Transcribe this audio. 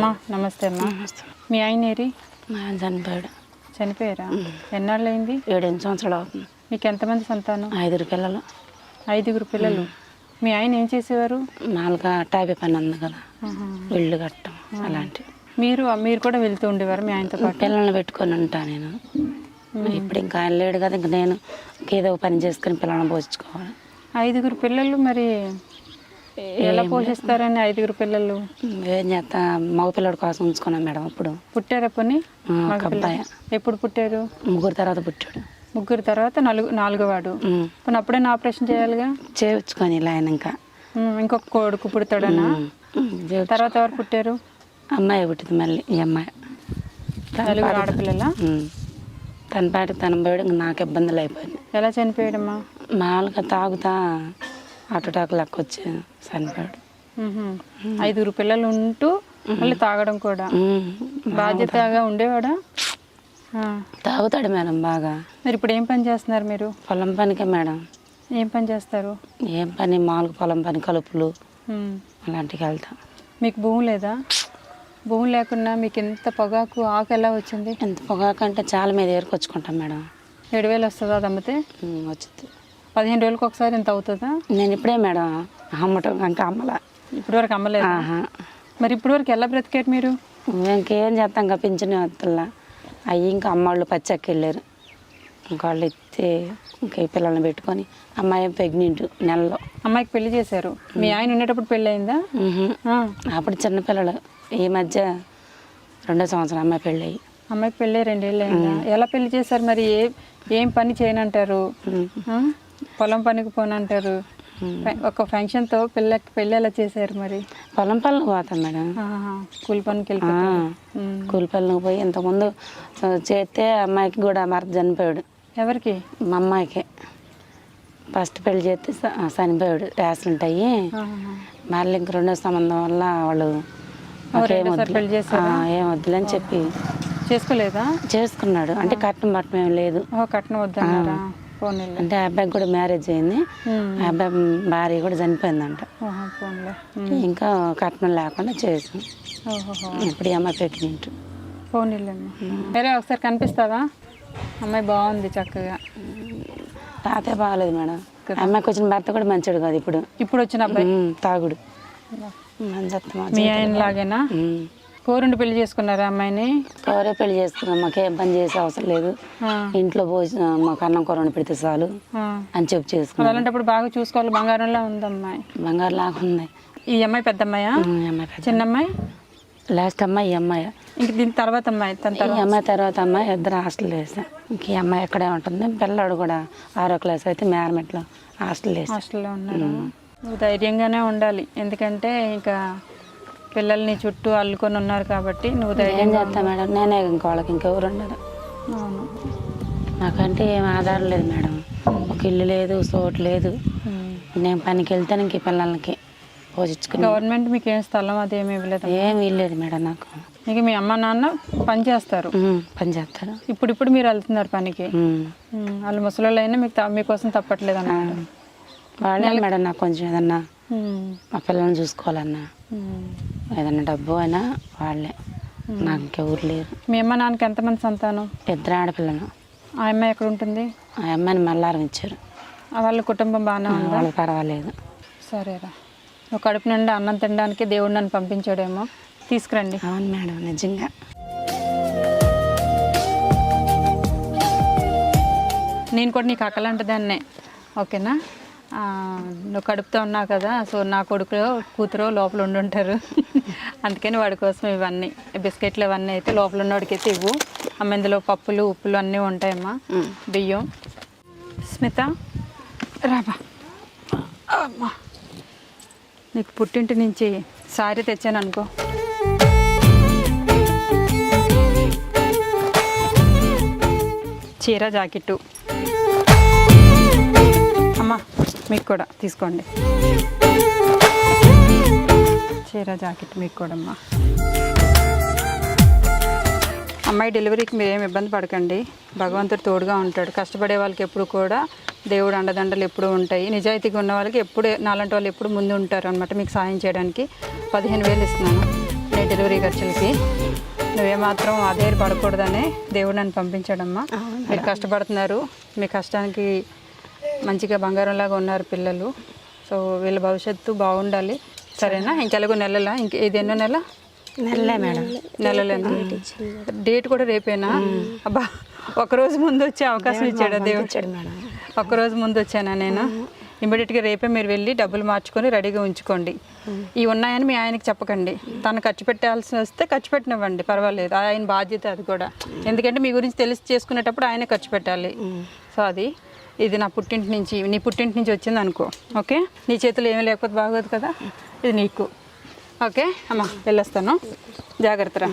అమ్మా నమస్తే అమ్మా. మీ ఆయన ఏరి? మా ఆయన చనిపోయాడు. చనిపోయారా? ఎన్నాళ్ళు అయింది? 7-8 సంవత్సరాలు అవుతుంది. మీకు ఎంతమంది సంతానం? 5 పిల్లలు. 5 పిల్లలు. మీ ఆయన ఏం చేసేవారు? మామూలుగా టాపీ పని ఉంది కదా, ఇల్లు కట్టడం అలాంటివి. మీరు కూడా వెళ్తూ ఉండేవారు మీ ఆయనతో పాటు? పిల్లల్ని పెట్టుకొని ఉంటా నేను. ఇప్పుడు ఇంకా ఆయన లేడు కదా, ఇంక నేను ఏదో పని చేసుకుని పిల్లల్ని పోషించుకోవాలి. 5 పిల్లలు మరి ఎలా పోషిస్తారని? 5 పిల్లలు ఏం చేస్తా, మగ పిల్లడి కోసం ఉంచుకున్నాం మేడం. ఇప్పుడు పుట్టారా పని? ఒక అబ్బాయి. ఎప్పుడు పుట్టారు? 3 తర్వాత పుట్టాడు. 3 తర్వాత నాలుగో వాడు. పోనీ అప్పుడైనా ఆపరేషన్ చేయాలిగా? చేయించుకొని ఇలా ఆయన ఇంకా ఇంకొక కొడుకు పుడతాడనా? తర్వాత ఎవరు పుట్టారు? అమ్మాయి పుట్టింది మళ్ళీ. ఈ అమ్మాయి 4 ఆడపిల్లలా? తన పాటికి తన పోయాడు. ఇంక నాకు ఇబ్బందులు అయిపోయింది. ఎలా చనిపోయాడమ్మా? మామూలుగా తాగుతా అటుటాకు లెక్క వచ్చి చనిపోయాడు. 5 పిల్లలు ఉంటూ మళ్ళీ తాగడం కూడా బాధ్యతగా ఉండేవాడా? తాగుతాడు మేడం బాగా. మరి ఇప్పుడు ఏం పని చేస్తున్నారు మీరు? పొలం పనికే మేడం. ఏం పని చేస్తారు? ఏం పని, మామూలుగా పొలం పని, కలుపులు అలాంటికి వెళ్తాం. మీకు భూమి లేదా? భూమి లేకుండా మీకు ఎంత పొగాకు ఆకు ఎలా వచ్చింది? ఎంత పొగాకు అంటే చాలా మీద ఏరుకొచ్చుకుంటాం మేడం. 7,000 వస్తుందా అది అమ్మితే? వచ్చింది. 15 రోజులకు ఒకసారి ఎంత అవుతుందా? నేను ఇప్పుడే మేడం అమ్మటం ఇంకా అమ్మలా. ఇప్పటి వరకు అమ్మలేదు. మరి ఇప్పటి వరకు ఎలా బ్రతికారు మీరు? ఇంకేం చేస్తాం, ఇంకా పింఛను వద్దల్లా అయ్యి. ఇంకా అమ్మాళ్ళు పచ్చకి వెళ్ళారు. ఇంకా వాళ్ళు ఎత్తి ఇంకా ఈ పిల్లల్ని పెట్టుకొని, అమ్మాయి ప్రెగ్నెంట్ నెలలో. అమ్మాయికి పెళ్లి చేశారు? మీ ఆయన ఉండేటప్పుడు పెళ్ళి అయిందా? అప్పుడు చిన్నపిల్లలు. ఈ మధ్య 2వ సంవత్సరం అమ్మాయి పెళ్ళి అయ్యి. అమ్మాయికి పెళ్ళి 2 ఏళ్ళు అయిందా? ఎలా పెళ్లి చేశారు మరి? ఏం పని చేయనంటారు? పొలం పనికి పోనంటారు. ఒక ఫంక్షన్తో పెళ్ళి ఎలా చేశారు మరి? పొలం పనులకు పోతాం మేడం. కూలి పనికి వెళ్ళిపోతారు. కూలి పనులకు పోయి ఇంతకుముందు చేస్తే అమ్మాయికి కూడా భర్త చనిపోయాడు. ఎవరికి? మా అమ్మాయికి ఫస్ట్ పెళ్లి చేస్తే చనిపోయాడు. యాక్సిడెంట్ అయ్యి మళ్ళీ ఇంక 2వ సంబంధం వల్ల వాళ్ళు పెళ్లి చేశారు. ఏం వద్దులని చెప్పి చేసుకోలేదా? చేసుకున్నాడు. అంటే కట్నం పట్టం ఏం లేదు. కట్నం వద్దన్నారా? అంటే ఆ అబ్బాయికి కూడా మ్యారేజ్ అయింది. ఆ అబ్బాయి భార్య కూడా చనిపోయిందంట. ఇంకా కట్నం లేకుండా చేసాం. ఇప్పుడు ఈ అమ్మాయి ప్రెగ్నెంట్. పోనీలేమ్మా. వేరే ఒకసారి కనిపిస్తావా? అమ్మాయి బాగుంది చక్కగా. తాతే బాగాలేదు మేడం. అమ్మాయికి వచ్చిన భర్త కూడా మంచిడు కాదు. ఇప్పుడు వచ్చిన అబ్బాయి తాగుడు. మీ ఆయన లాగేనా? కోరుండి పెళ్లి చేసుకున్నారా అమ్మాయిని? కోరే పెళ్లి చేసుకున్నాం. మాకేం పని చేసే అవసరం లేదు, ఇంట్లో పోసి మాకు అన్నం కూర పెడితే చాలు అని చెప్పి చేసుకున్నాం. అలాంటప్పుడు బాగా చూసుకోవాలి. బంగారంలా ఉంది అమ్మాయి. బంగారు లాగా ఉంది. ఈ అమ్మాయి పెద్ద అమ్మాయా? చిన్న అమ్మాయి లాస్ట్ అమ్మాయి. ఈ అమ్మాయి ఇంక దీని తర్వాత అమ్మాయి. ఈ అమ్మాయి తర్వాత అమ్మాయి. 2 హాస్టల్ వేసాం. ఇంక ఈ అమ్మాయి ఎక్కడే ఉంటుంది. పిల్లడు కూడా 6వ క్లాస్ అయితే మేరమెట్లో హాస్టల్లో ఉన్నారు. నువ్వు ధైర్యంగానే ఉండాలి. ఎందుకంటే ఇంకా పిల్లల్ని చుట్టూ అల్లుకొని ఉన్నారు కాబట్టి నువ్వు ధైర్యం చేస్తా మేడం. నేనే ఇంక వాళ్ళకి ఇంకెవరు ఉండరు. అవును. నాకంటే ఏం ఆధారం లేదు మేడం. ఒక ఇల్లు లేదు, చోటు లేదు. నేను పనికి వెళ్తాను ఇంక పిల్లలకి పోషించుకుని. గవర్నమెంట్ మీకు ఏం స్థలం అదేమి ఇవ్వలేదు? ఏమి ఇవ్వలేదు మేడం నాకు. ఇక మీ అమ్మ నాన్న పని చేస్తారు? పని చేస్తారు. ఇప్పుడు మీరు వెళ్తున్నారు పనికి. వాళ్ళు ముసలి అయినా మీకోసం తప్పట్లేదు అన్నమాట. వాళ్ళే మేడం నాకు కొంచెం ఏదన్నా మా పిల్లల్ని చూసుకోవాలన్నా ఏదన్నా డబ్బు అయినా వాళ్ళే. నాకు ఇంకెవరు లేరు. మీ అమ్మ నాన్నకి ఎంతమంది సంతానం? 2 ఆడపిల్లలు. ఆ అమ్మాయి ఎక్కడ ఉంటుంది? ఆ అమ్మాయిని మల్లారం ఇచ్చారు. వాళ్ళ కుటుంబం బాగానే ఉంది? వాళ్ళకి పర్వాలేదు. సరేరా. ఒక కడుపు నిండా అన్నం తినడానికి దేవుడు నన్ను పంపించాడేమో. తీసుకురండి. అవును మేడం, నిజంగా. నేను కూడా నీకు అక్కలాంటి దాన్నే. ఓకేనా? నువ్వు కడుపుతో ఉన్నావు కదా, సో నా కొడుకు కూతురు లోపల ఉండుంటారు. అందుకని వాడి కోసం ఇవన్నీ బిస్కెట్లు ఇవన్నీ అయితే లోపల ఉన్నవాడికి అయితే ఇవ్వు. అమ్మ ఇందులో పప్పులు ఉప్పులు అన్నీ ఉంటాయమ్మా. బియ్యం. స్మిత రాబా. అమ్మా నీకు పుట్టింటి నుంచి సారీ తెచ్చాను అనుకో. చీర జాకెట్టు. అమ్మా మీకు కూడా తీసుకోండి. చీర జాకెట్ మీకు కూడా అమ్మా. అమ్మాయి డెలివరీకి మీరు ఏమి ఇబ్బంది పడకండి. భగవంతుడు తోడుగా ఉంటాడు. కష్టపడే వాళ్ళకి ఎప్పుడు కూడా దేవుడు అండదండలు ఎప్పుడు ఉంటాయి. నిజాయితీగా ఉన్న వాళ్ళకి ఎప్పుడు నాలాంటి వాళ్ళు ఎప్పుడు ముందు ఉంటారు అనమాట మీకు సాయం చేయడానికి. 15,000 ఇస్తున్నాను. అవుతున్నాయి డెలివరీ ఖర్చులకి. నువ్వేమాత్రం అదే పడకూడదని దేవుడు నన్ను పంపించాడమ్మా. మీరు కష్టపడుతున్నారు, మీ కష్టానికి మంచిగా బంగారంలాగా ఉన్నారు పిల్లలు. సో వీళ్ళ భవిష్యత్తు బాగుండాలి, సరేనా? ఇంకెలాగో నెలలా, ఇది ఎన్నో నెల? నెలలే మేడం. నెలలేనా? డేట్ కూడా రేపేనా? అబ్బా, ఒకరోజు ముందు వచ్చే అవకాశం ఇచ్చాడు దేవుడు. మేడం ఒక్కరోజు ముందు వచ్చానా నేను? ఇమీడియట్గా రేపే మీరు వెళ్ళి డబ్బులు మార్చుకొని రెడీగా ఉంచుకోండి. ఇవి ఉన్నాయని మీ ఆయనకి చెప్పకండి. తను ఖర్చు పెట్టాల్సి వస్తే ఖర్చు పెట్టనివ్వండి, పర్వాలేదు. ఆయన బాధ్యత అది కూడా. ఎందుకంటే మీ గురించి తెలిసి చేసుకునేటప్పుడు ఆయనే ఖర్చు పెట్టాలి. సో అది ఇది నా పుట్టింటి నుంచి, నీ పుట్టింటి నుంచి వచ్చింది అనుకో. ఓకే, నీ చేతులు ఏమీ లేకపోతే బాగోదు కదా, ఇది నీకు. ఓకే అమ్మా, వెళ్ళొస్తాను, జాగ్రత్త రా.